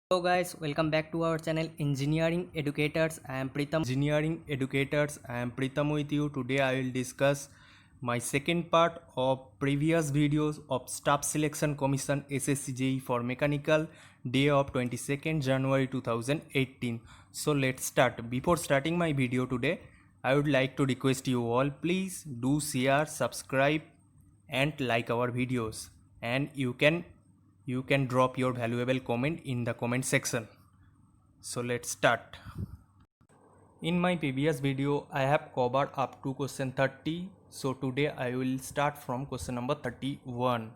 Hello guys, welcome back to our channel Engineering Educators. I am Pritam with you. Today I will discuss my second part of previous videos of Staff Selection Commission SSCJE for Mechanical day of 22nd January 2018. So let's start. Before starting my video today, I would like to request you all, please do share, subscribe and like our videos, and you can drop your valuable comment in the comment section. So let's start. In my previous video I have covered up to question 30, so today I will start from question number 31.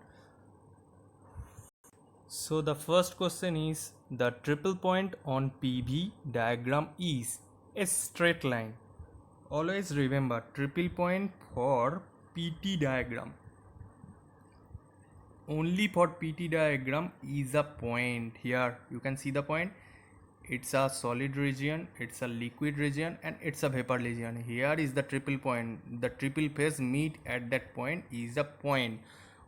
So the first question is, the triple point on PV diagram is a straight line. Always remember, triple point for PT diagram, only for PT diagram is a point. Here you can see the point. It's a solid region, it's a liquid region, and it's a vapor region. Here is the triple point. The triple phase meet at that point is a point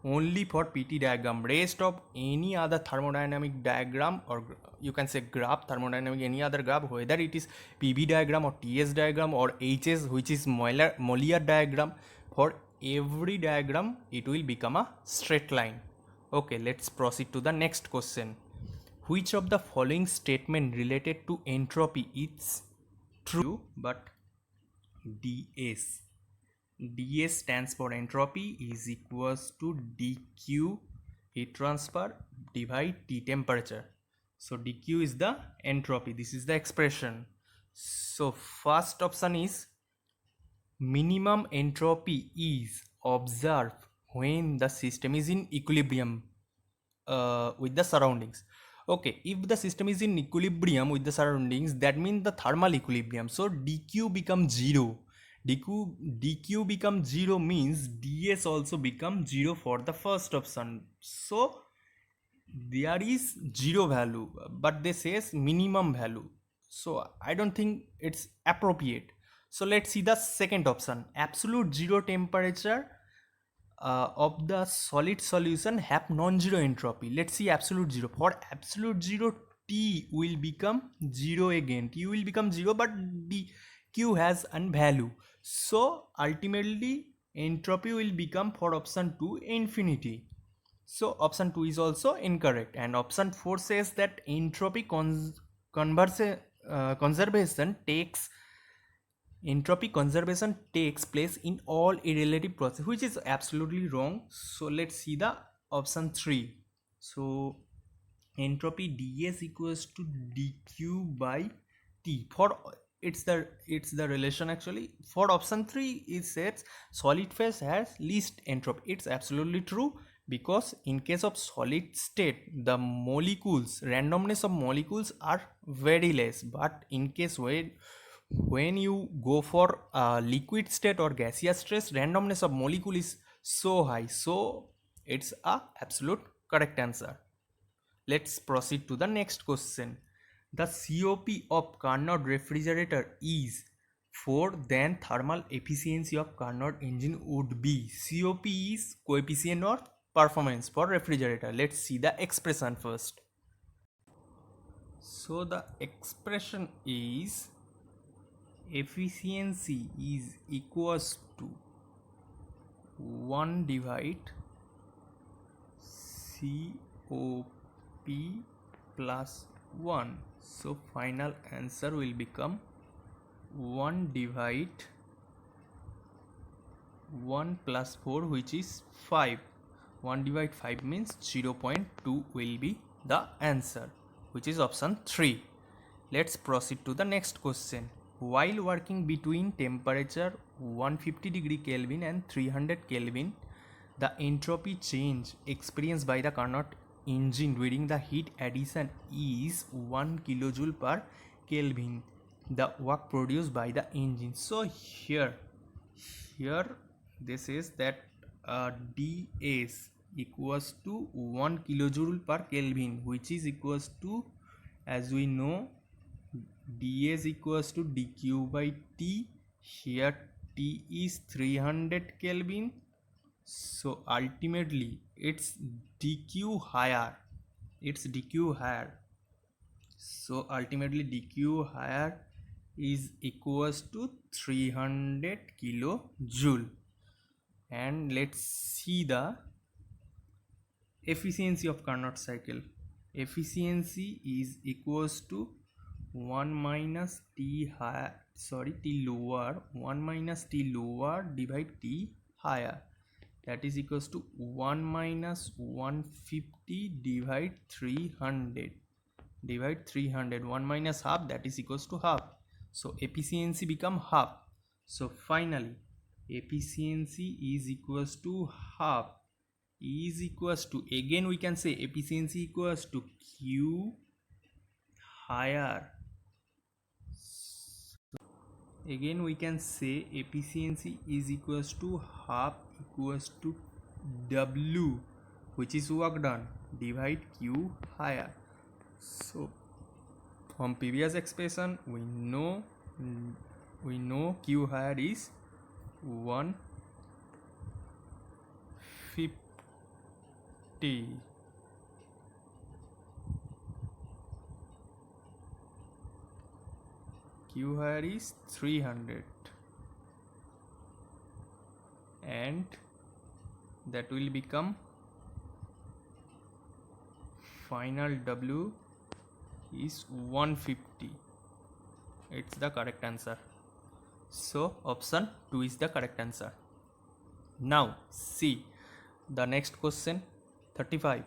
only for PT diagram. Rest of any other thermodynamic diagram, or you can say graph, thermodynamic any other graph, whether it is PV diagram or TS diagram or HS, which is Moliere diagram, for every diagram it will become a straight line. Okay, let's proceed to the next question. Which of the following statement related to entropy is true but ds? ds stands for entropy is equals to dq heat transfer divide T temperature. So dq is the entropy. This is the expression. So first option is, minimum entropy is observed when the system is in equilibrium with the surroundings. Okay, if the system is in equilibrium with the surroundings, that means the thermal equilibrium. So dq becomes 0. dq becomes 0 means ds also becomes 0 for the first option. So there is 0 value, but they says minimum value. So I don't think it's appropriate. So let's see the second option. Absolute 0 temperature of the solid solution have non-zero entropy. Let's see absolute 0. For absolute 0, T will become 0 again. T will become 0, but dq has a value. So ultimately entropy will become, for option 2, infinity. So option 2 is also incorrect, and option 4 says that entropy conservation takes place in all irrelative process, which is absolutely wrong. So let's see the option 3. So entropy ds equals to dq by T. For it's the relation actually. For option 3 it says solid phase has least entropy. It's absolutely true, because in case of solid state the molecules, randomness of molecules are very less, but in case when you go for liquid state or gaseous state, randomness of molecule is so high. So it's a absolute correct answer. Let's proceed to the next question. The COP of Carnot refrigerator is 4 than thermal efficiency of Carnot engine would be. COP is coefficient or performance for refrigerator. Let's see the expression first. So the expression is, efficiency is equals to 1 divide COP plus 1. So final answer will become 1 divide 1 plus 4, which is 5. 1 divide 5 means 0.2 will be the answer, which is option 3. Let's proceed to the next question. While working between temperature 150 Kelvin and 300 Kelvin, the entropy change experienced by the Carnot engine during the heat addition is 1 kilojoule per Kelvin, the work produced by the engine. So here this is that ds equals to 1 kilojoule per Kelvin, which is equals to, as we know, ds equals to dq by T. Here T is 300 Kelvin. So ultimately it's dq higher. So ultimately dq higher is equals to 300 kilojoule. And let's see the efficiency of Carnot cycle. Efficiency is equals to 1 minus T higher, T lower, 1 minus T lower divide T higher, that is equals to 1 minus 150 divide 300, 1 minus half, that is equals to half. So efficiency become half. So finally efficiency is equals to half, is equals to, again we can say efficiency equals to q higher. Again we can say efficiency is equals to half equals to w, which is work done, divide q higher. So from previous expression we know q higher is 150, q higher is 300, and that will become final w is 150. It's the correct answer. So option 2 is the correct answer. Now see the next question, 35.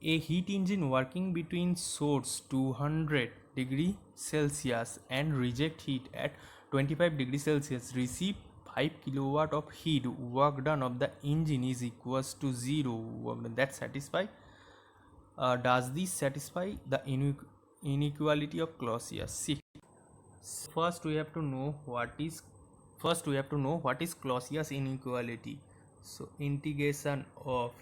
A heat engine working between source 200 degree Celsius and reject heat at 25 degree Celsius receive 5 kilowatt of heat. Work done of the engine is equals to 0. Work done. That satisfy. Does this satisfy the inequality of Clausius? See, first we have to know what is Clausius inequality. So integration of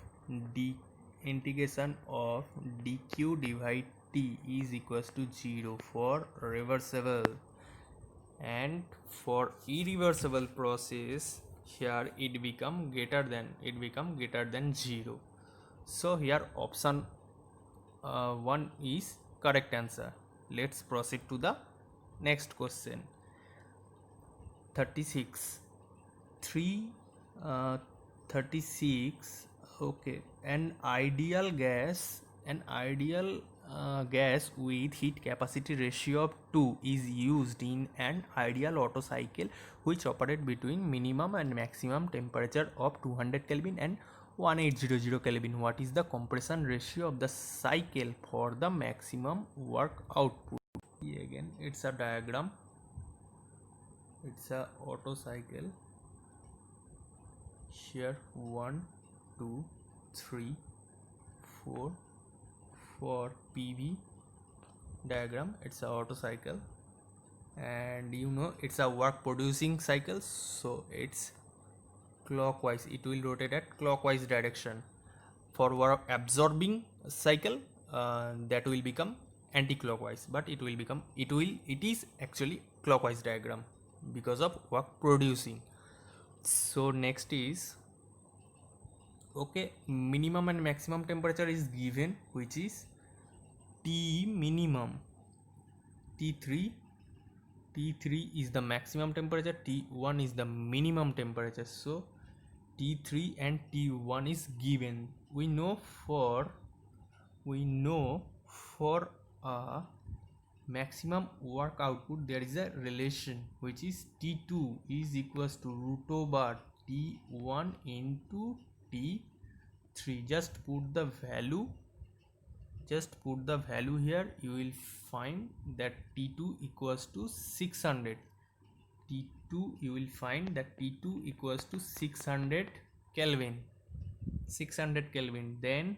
dq divide t is equals to 0 for reversible, and for irreversible process here it become greater than 0. So here option 1 is correct answer. Let's proceed to the next question, 36. 36. Okay, an ideal gas with heat capacity ratio of 2 is used in an ideal Otto cycle which operate between minimum and maximum temperature of 200 Kelvin and 1800 Kelvin. What is the compression ratio of the cycle for the maximum work output? Again it's a diagram, it's a Otto cycle. Here 1 2 3 4 for PV diagram. It's a Otto cycle, and it's a work producing cycle, so it's clockwise, it will rotate at clockwise direction. For work absorbing cycle, that will become anti-clockwise, but it is actually clockwise diagram because of work producing. So next is, okay, minimum and maximum temperature is given, which is T minimum, T3 is the maximum temperature, T1 is the minimum temperature. So T3 and T1 is given. We know for a maximum work output there is a relation, which is T2 is equals to root over T1 into T3. Just put the value here, you will find that T2 equals to 600. You will find that T2 equals to 600 Kelvin. Then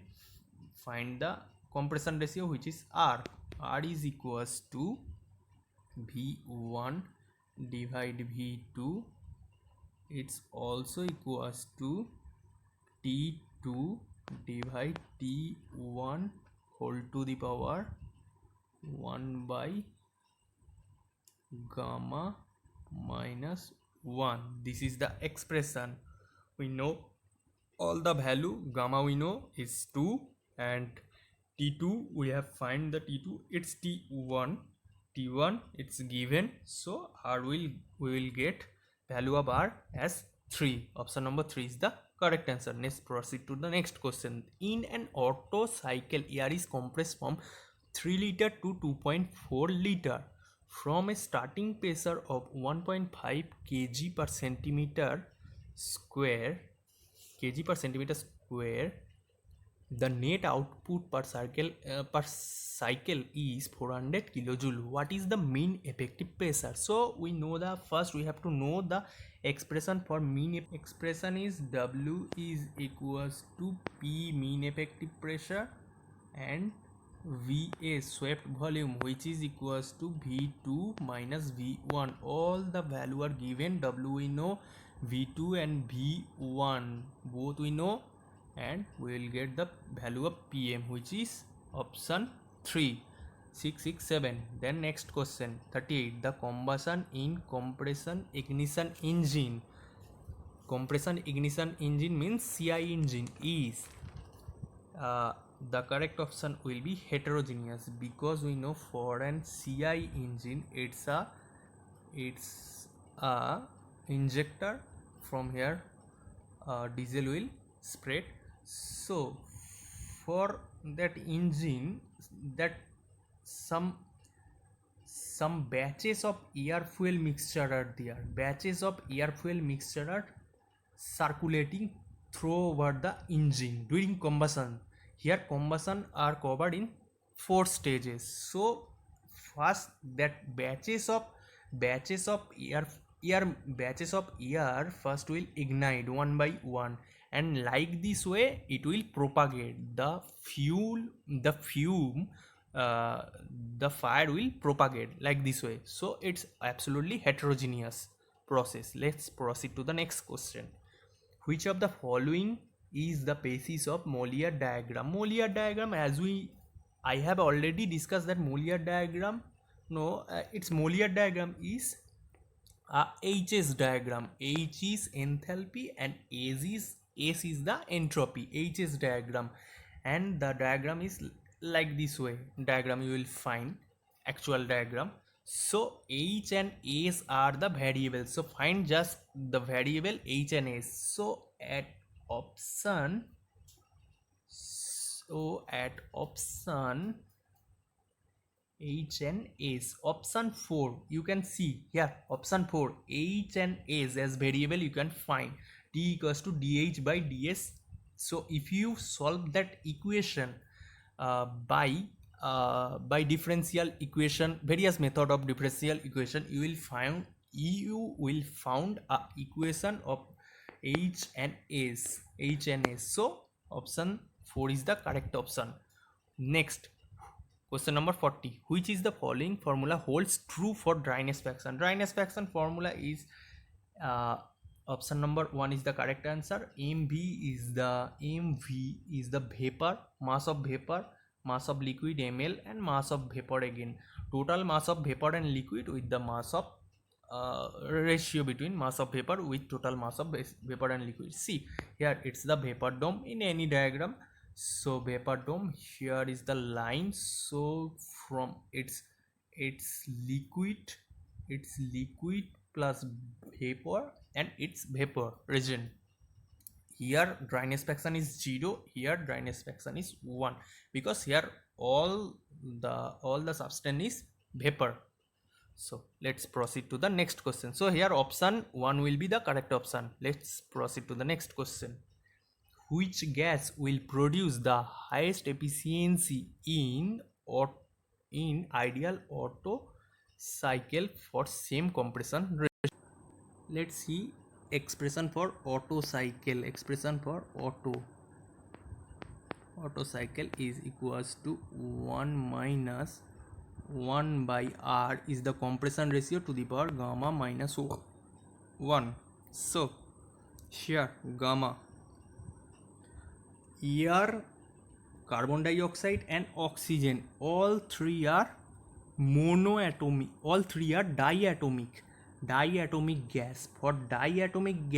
find the compression ratio, which is R. R is equals to V1 divide V2. It's also equals to T2 divide T1 whole to the power 1 by gamma minus 1. This is the expression. We know all the value. Gamma we know is 2 and T2 we have find the T2, it's T1. T1 it's given, so R will we will get value of R as 3. Option number 3 is the correct answer. Let's proceed to the next question. In an Otto cycle, air is compressed from 3 liter to 2.4 liter from a starting pressure of 1.5 kg per centimeter square, the net output per cycle is 400 kilojoule. What is the mean effective pressure? So we know the first we have to know the expression for mean expression is W is equals to P mean effective pressure and VA swept volume, which is equals to V2 minus V1. All the value are given. W we know, V2 and V1 both we know, and we will get the value of PM, which is option 3. 667. Then next question 38. The combustion in compression ignition engine. Compression ignition engine means CI engine is the correct option will be heterogeneous, because we know for an CI engine it's a injector. From here diesel will spread. So for that engine, that some batches of air fuel mixture are there. Batches of air fuel mixture are circulating through over the engine during combustion. Here combustion are covered in 4 stages. So first that batches of air first will ignite one by one, and like this way it will propagate the fume, the fire will propagate like this way. So it's absolutely heterogeneous process. Let's proceed to the next question. Which of the following is the basis of Mollier diagram? Mollier diagram, as I have already discussed that Mollier diagram. Its Mollier diagram is HS diagram. H is enthalpy and S is the entropy. HS diagram, and the diagram is like this way. Diagram you will find actual diagram. So H and S are the variables. So find just the variable H and S. So at option H and S, option 4, you can see here option 4, H and S as variable you can find. T equals to dH by ds. So if you solve that equation by differential equation, various method of differential equation, you will found a equation of H and S. So option 4 is the correct option. Next question number 40. Which is the following formula holds true for dryness fraction? Dryness fraction formula is option number 1 is the correct answer. MV is the vapor, mass of vapor, mass of liquid ml, and mass of vapor again. Total mass of vapor and liquid with the mass of ratio between mass of vapor with total mass of vapor and liquid. See here it's the vapor dome in any diagram. So vapor dome, here is the line. So from its liquid plus vapor and its vapor region. Here dryness fraction is 0, here dryness fraction is 1, because here all the substance is vapor. So let's proceed to the next question. So here option 1 will be the correct option. Let's proceed to the next question. Which gas will produce the highest efficiency in ideal Otto cycle for same compression ratio? Let's see expression for Otto cycle. Expression for Otto cycle is equals to 1 minus 1 by R is the compression ratio to the power gamma minus 1. So here gamma, air, carbon dioxide and oxygen, all three are monoatomic, all three are diatomic gas. For diatomic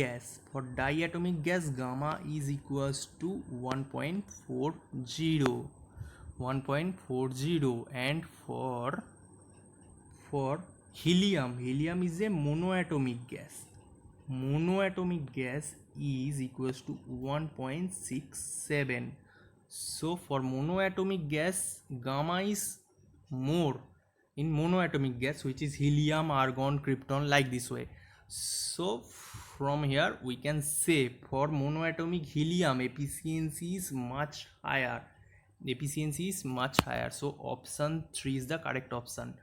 gas gamma is equals to 1.40, 1.40. And for helium is a monoatomic gas. Monoatomic gas is equals to 1.67. So for monoatomic gas, gamma is more in monoatomic gas, which is helium, argon, krypton, like this way. So from here we can say for monoatomic helium, efficiency is much higher. So option 3 is the correct option.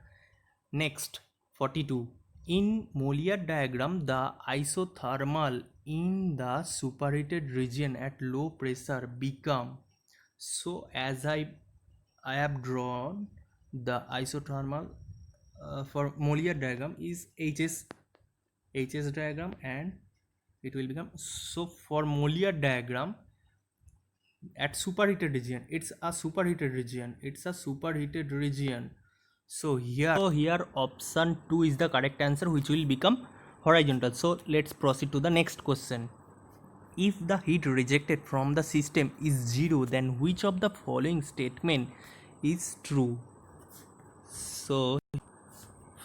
Next, 42. In Mollier diagram, the isothermal in the superheated region at low pressure become. So as I have drawn the isothermal for Mollier diagram is HS diagram, and it will become. So for Mollier diagram at superheated region, it's a superheated region. So here option 2 is the correct answer, which will become horizontal. So let's proceed to the next question. If the heat rejected from the system is 0, then which of the following statement is true? So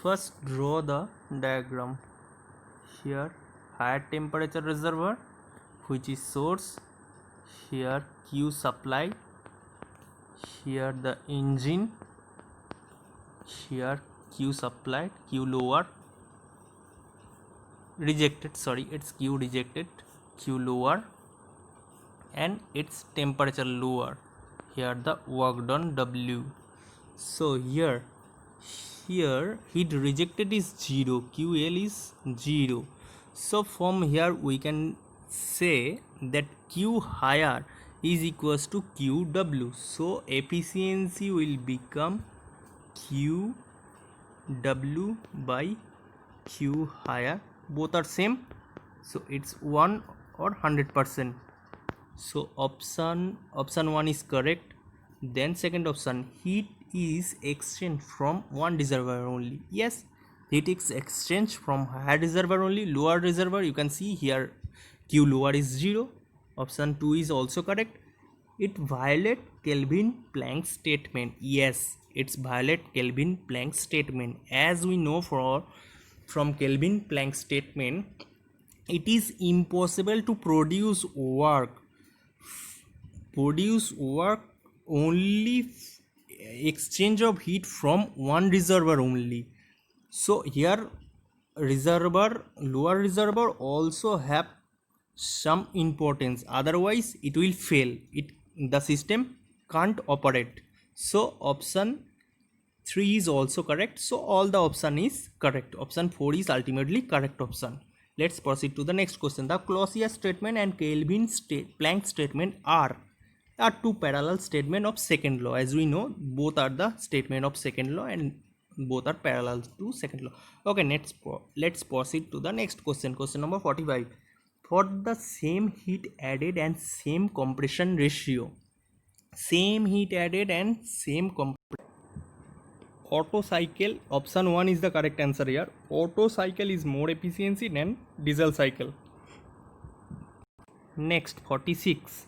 first draw the diagram. Here higher temperature reservoir, which is source. Here Q supply. Here the engine. Here Q supplied, Q lower, rejected, sorry, it's Q rejected, Q lower, and its temperature lower. Here the work done W. So here heat rejected is 0, QL is 0. So from here we can say that Q higher is equals to QW. So efficiency will become QW by Q higher. Both are same, so it's 1 or 100%. So option 1 is correct. Then second option, heat is exchanged from one reservoir only. Yes, heat is exchanged from higher reservoir only. Lower reservoir, you can see here Q lower is 0. Option 2 is also correct. It violate Kelvin-Planck statement. Yes, it's violate Kelvin-Planck statement. As we know from Kelvin-Planck statement, it is impossible to produce work only exchange of heat from one reservoir only. So here lower reservoir also have some importance, otherwise it will fail, the system can't operate. So option 3 is also correct. So all the option is correct. Option 4 is ultimately correct option. Let's proceed to the next question. The Clausius statement and Kelvin-Planck statement are two parallel statement of second law. As we know, both are the statement of second law and both are parallel to second law. Okay, let's proceed to the next question. Question number 45. For the same heat added and same compression ratio, Otto cycle, option 1 is the correct answer here. Otto cycle is more efficiency than diesel cycle. Next, 46.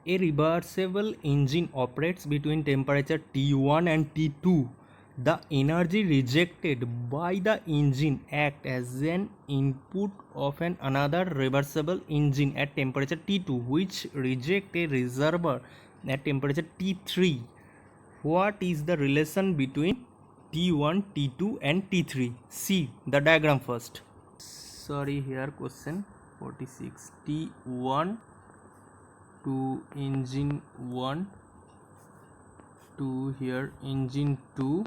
A reversible engine operates between temperature T1 and T2. The energy rejected by the engine acts as an input of another reversible engine at temperature T2, which rejects a reservoir at temperature T3. What is the relation between T1, T2 and T3? See the diagram first. Sorry, here question 46. T1 to engine 1 to here engine 2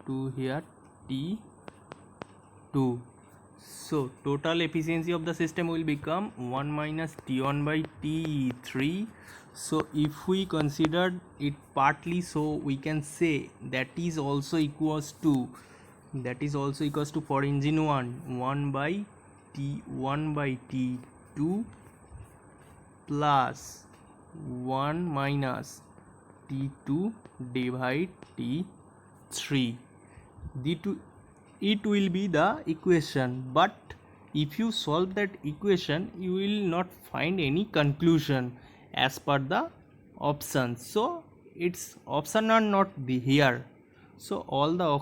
to here T2. So total efficiency of the system will become 1 minus T1 by T3. So if we consider it partly, so we can say that is also equals to for engine 1 by T1 by T2 plus 1 minus T2 divide T3. It will be the equation, but if you solve that equation you will not find any conclusion as per the options. So its option are not here. So all the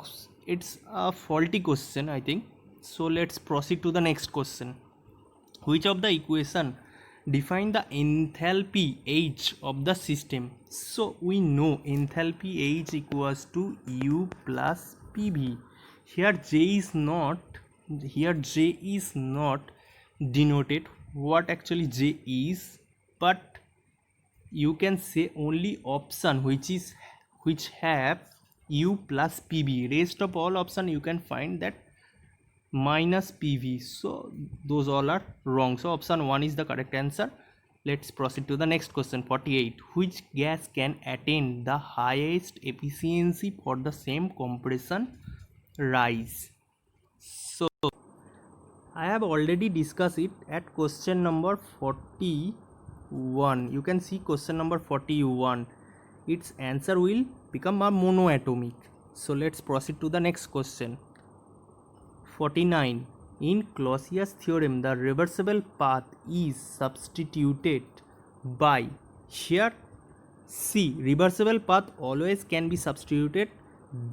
it's a faulty question, I think. So let's proceed to the next question. Which of the equation define the enthalpy H of the system? So we know enthalpy H equals to U plus PV. Here J is not denoted what actually J is, but you can say only option which have U plus PV. Rest of all option you can find that minus PV. So those all are wrong. So option 1 is the correct answer. Let's proceed to the next question. 48. Which gas can attain the highest efficiency for the same compression rise? So I have already discussed it at question number 41. You can see question number 41. Its answer will become a monoatomic. So let's proceed to the next question. 49. In Clausius theorem, the reversible path is substituted by. Here, C. Reversible path always can be substituted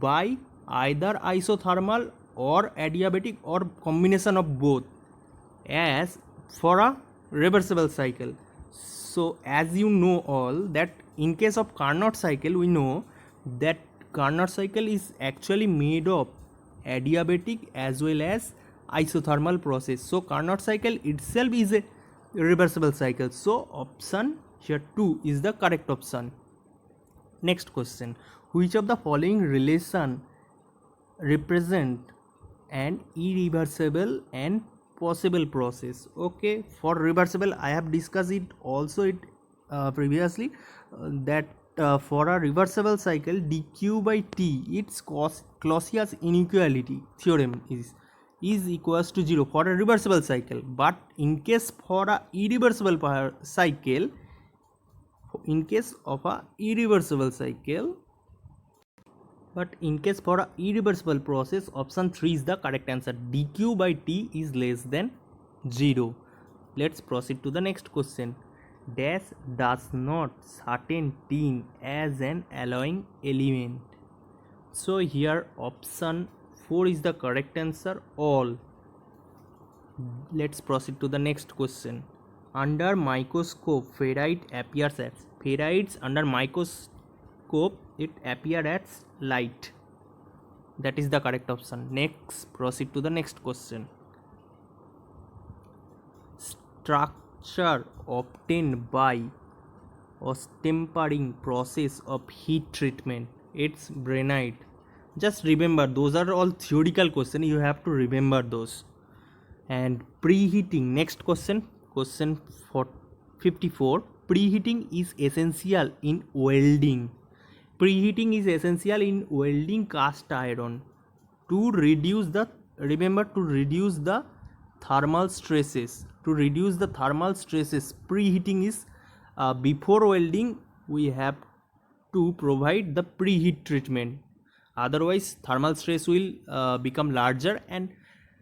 by either isothermal or adiabatic or combination of both as for a reversible cycle. So as you know all that in case of Carnot cycle, we know that Carnot cycle is actually made of adiabatic as well as isothermal process. So Carnot cycle itself is a reversible cycle. So option here 2 is the correct option. Next question. Which of the following relation represent an irreversible and possible process? Okay, for reversible I have discussed it also previously that for a reversible cycle dq by t, its Clausius inequality theorem is equals to 0 for a reversible cycle. But in case for a irreversible cycle, in case of a irreversible cycle, but in case for a irreversible process, option 3 is the correct answer. dq by t is less than 0. Let's proceed to the next question. Dash does not certain tin as an alloying element. So here option 4 is the correct answer, all. Let's proceed to the next question. Under microscope, ferrite appears as. Ferrites under microscope, it appear as light. That is the correct option. Next, proceed to the next question. Structure obtained by tempering process of heat treatment. It's brainite. Just remember, those are all theoretical questions. You have to remember those. And preheating. Next question. Question 54. Preheating is essential in welding. Preheating is essential in welding cast iron to reduce the thermal stresses. To reduce the thermal stresses, preheating is before welding we have to provide the preheat treatment. Otherwise thermal stress will become larger and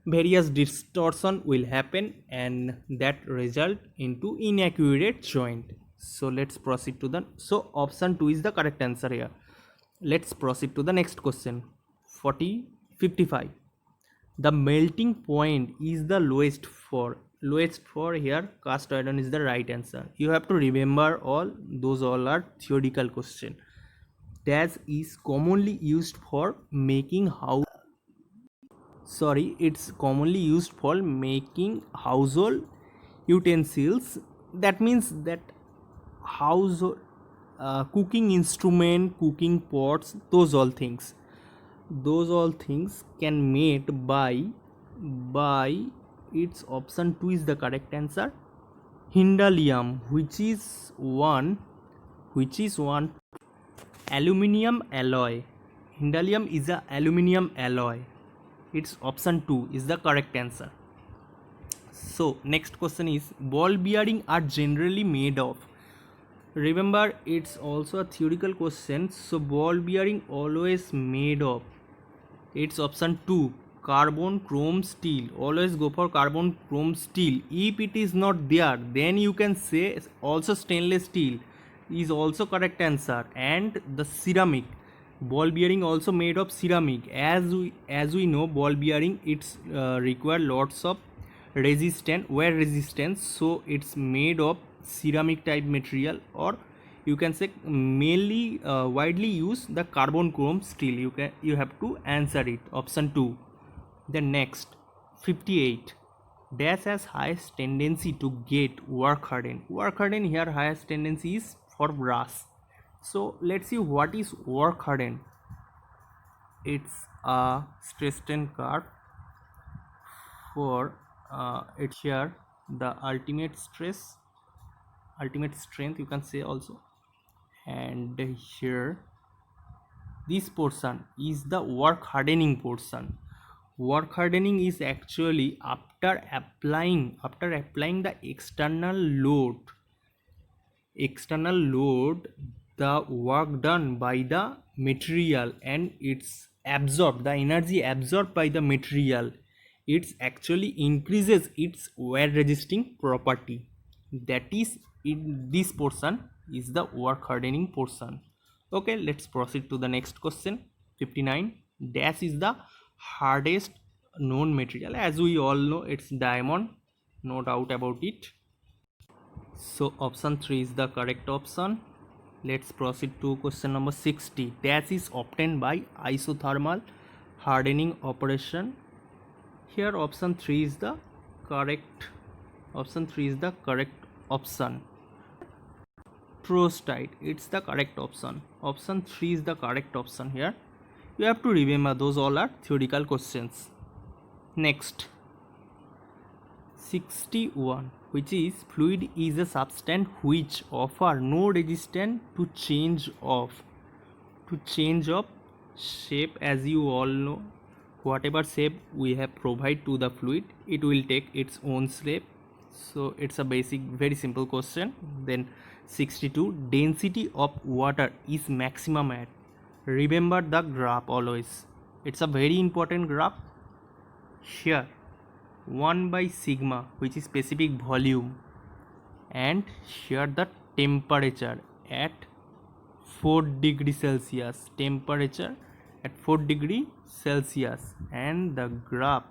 various distortion will happen and that result into inaccurate joint. So let's proceed to the, so option 2 is the correct answer here. Let's proceed to the next question. 55. The melting point is the lowest for here cast iron is the right answer. You have to remember all those, all are theoretical question. Dash is commonly used for making it's commonly used for making household utensils. That means that household cooking instrument, cooking pots, those all things can made by its option 2 is the correct answer. Hindalium, which is one aluminium alloy. Hindalium is a aluminium alloy. Its option 2 is the correct answer. So next question is, ball bearing are generally made of. Remember, it's also a theoretical question. So ball bearing always made of. It's option 2, carbon chrome steel. Always go for carbon chrome steel. If it is not there, then you can say also stainless steel. is also correct answer. And the ceramic, ball bearing also made of ceramic. As we know, ball bearing it's require lots of wear resistance, so it's made of ceramic type material, or you can say mainly widely used the carbon chrome steel. You have to answer it, option 2. Then next, 58. Dash has highest tendency to get work hardened. Work hardened here, highest tendency is for brass. So let's see what is work hardened. It's a stress strain curve for it's here the ultimate stress, ultimate strength you can say also, and here this portion is the work hardening portion. Work hardening is actually after applying the external load, the work done by the material, and it's absorbed, the energy absorbed by the material, it's actually increases its wear resisting property. That is, in this portion is the work hardening portion. Okay, let's proceed to the next question. 59. Dash is the hardest known material. As we all know, it's diamond, no doubt about it. So option 3 is the correct option. Let's proceed to question number 60. Dash is obtained by isothermal hardening operation. Here option 3 is the correct option. Prostite, it's the correct option. Option 3 is the correct option here. You have to remember those all are theoretical questions. Next, 61, which is fluid is a substance which offer no resistance to change of shape. As you all know, whatever shape we have provide to the fluid, it will take its own shape. So it's a basic, very simple question. Then 62, density of water is maximum at, remember the graph always, it's a very important graph. Here 1 by sigma, which is specific volume, and here the temperature at 4 degree Celsius, temperature at 4 degree Celsius, and the graph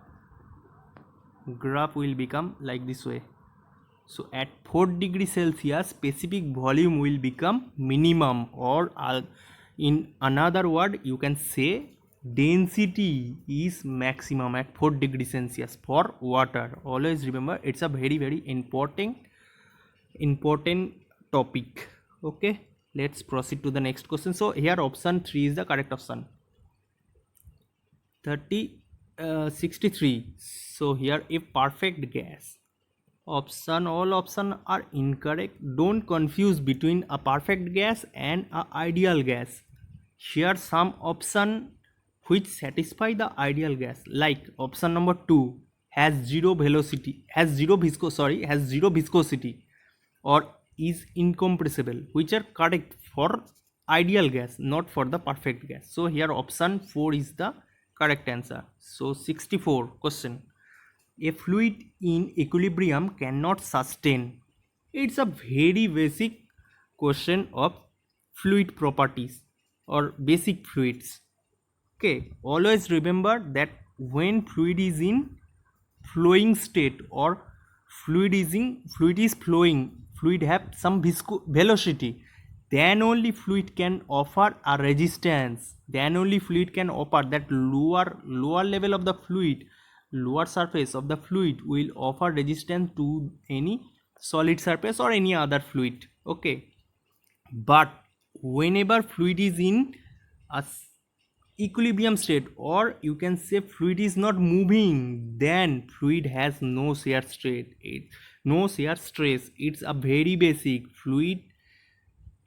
will become like this way. So at 4 degree Celsius, specific volume will become minimum, or in another word you can say density is maximum at 4 degree Celsius for water. Always remember, it's a very very important topic. Okay, let's proceed to the next question. So here option 3 is the correct option. 63. So here, if perfect gas, all option are incorrect. Don't confuse between a perfect gas and a ideal gas. Here some option which satisfy the ideal gas, like option number 2 has zero viscosity, or is incompressible, which are correct for ideal gas, not for the perfect gas. So here option 4 is the correct answer. So 64 question, a fluid in equilibrium cannot sustain. It's a very basic question of fluid properties or basic fluids. Okay, always remember that when fluid is in flowing state, or fluid is flowing, fluid have some velocity, then only fluid can offer a resistance, then only fluid can offer that lower level of the fluid, lower surface of the fluid will offer resistance to any solid surface or any other fluid. Okay, but whenever fluid is in a equilibrium state, or you can say fluid is not moving, then fluid has no shear stress. It's a very basic. Fluid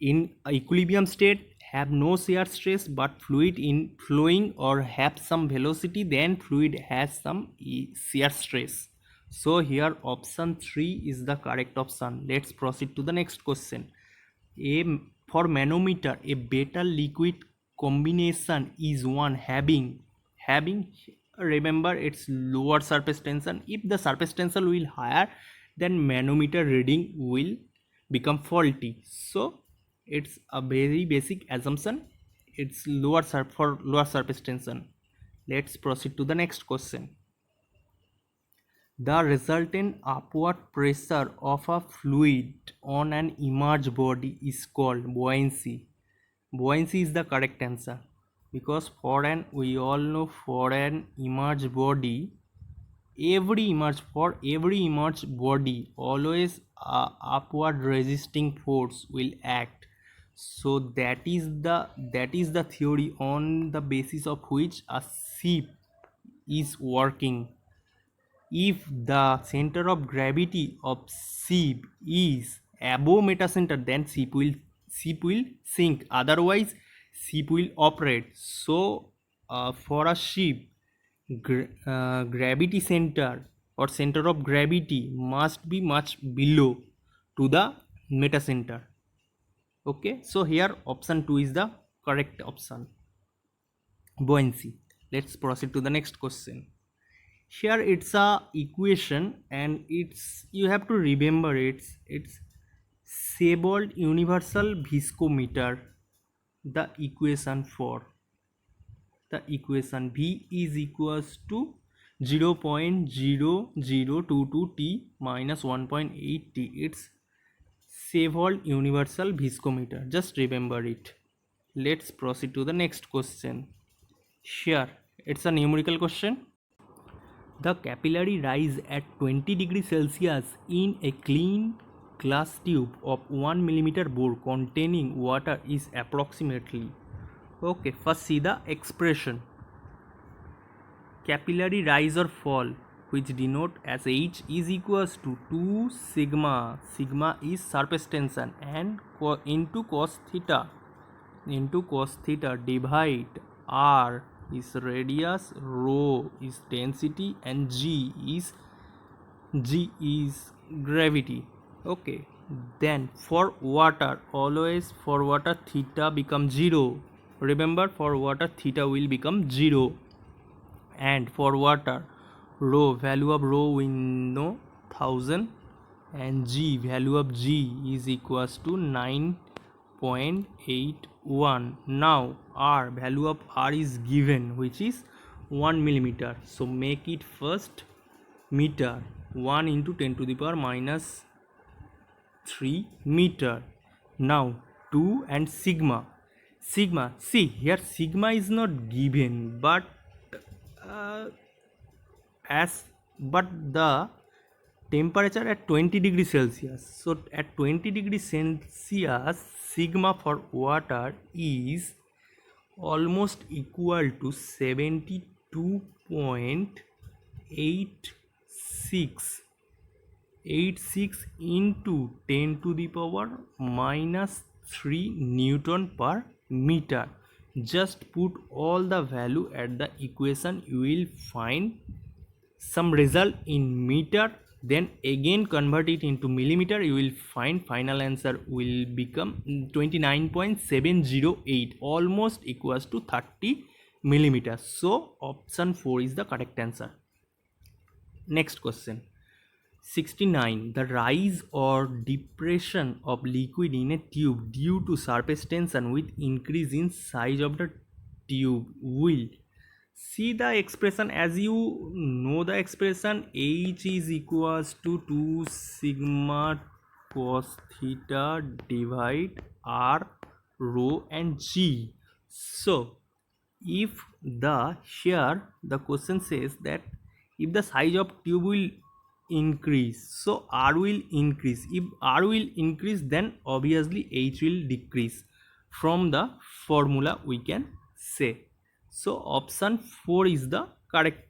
in equilibrium state have no shear stress, but fluid in flowing or have some velocity, then fluid has some shear stress. So here option 3 is the correct option. Let's proceed to the next question. For manometer, a better liquid combination is one having, remember, it's lower surface tension. If the surface tension will higher, then manometer reading will become faulty. So It's a very basic assumption. It's lower for lower surface tension. Let's proceed to the next question. The resultant upward pressure of a fluid on an immersed body is called buoyancy. Buoyancy is the correct answer, because we all know, for an immersed body, for every immersed body, always a upward resisting force will act. So that is the theory on the basis of which a ship is working. If the center of gravity of ship is above metacenter, then ship will sink, otherwise ship will operate. So for a ship, gravity center or center of gravity must be much below to the metacenter. Okay, so here option 2 is the correct option, buoyancy. Let's proceed to the next question. Here it's a equation, and you have to remember it's Sebold universal viscometer. The equation V is equals to 0.0022 T minus 1.8 T. It's Sebold universal viscometer. Just remember it. Let's proceed to the next question. Here it's a numerical question. The capillary rise at 20 degrees Celsius in a clean glass tube of 1 millimeter bore containing water is approximately. Okay, first see the expression. Capillary rise or fall, which denote as H, is equals to 2 sigma. Sigma is surface tension, and into cos theta divide R is radius, rho is density, and G is gravity. Okay, then for water, always for water theta becomes 0. Remember, for water theta will become 0, and for water rho, value of rho we know 1000, and G, value of G is equals to 9.81. Now R, value of R is given, which is 1 millimeter. So make it first meter. 1 into 10 to the power minus 3 meter. Now 2 and sigma. See here, sigma is not given, but the temperature at 20 degrees Celsius. So at 20 degrees Celsius, sigma for water is almost equal to 72.86 into 10 to the power minus 3 Newton per meter. Just put all the value at the equation, you will find some result in meter, then again convert it into millimeter, you will find final answer will become 29.708, almost equals to 30 millimeters. So option 4 is the correct answer. Next question. 69. The rise or depression of liquid in a tube due to surface tension with increase in size of the tube will. See the expression, as you know the expression, H is equals to 2 sigma cos theta divide R, rho, and G. So if here the question says that if the size of tube will increase, so R will increase. If R will increase, then obviously H will decrease. From the formula we can say. So option 4 is the correct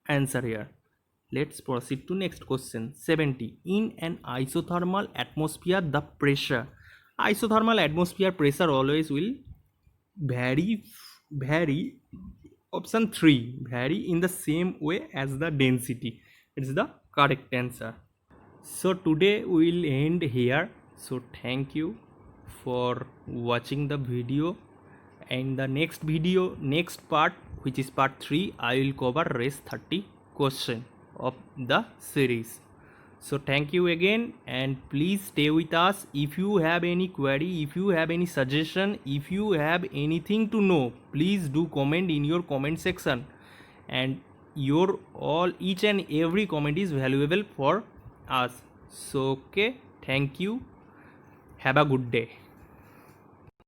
answer here. Let's proceed to next question. 70. In an isothermal atmosphere, the isothermal atmosphere pressure always will vary. Option 3, vary in the same way as the density. It's the correct answer. So today we will end here. So thank you for watching the video. And the next part, which is part 3, I will cover rest 30 question of the series. So thank you again, and please stay with us. If you have any query, if you have any suggestion, if you have anything to know, please do comment in your comment section, and your all each and every comment is valuable for us. So okay, thank you, have a good day.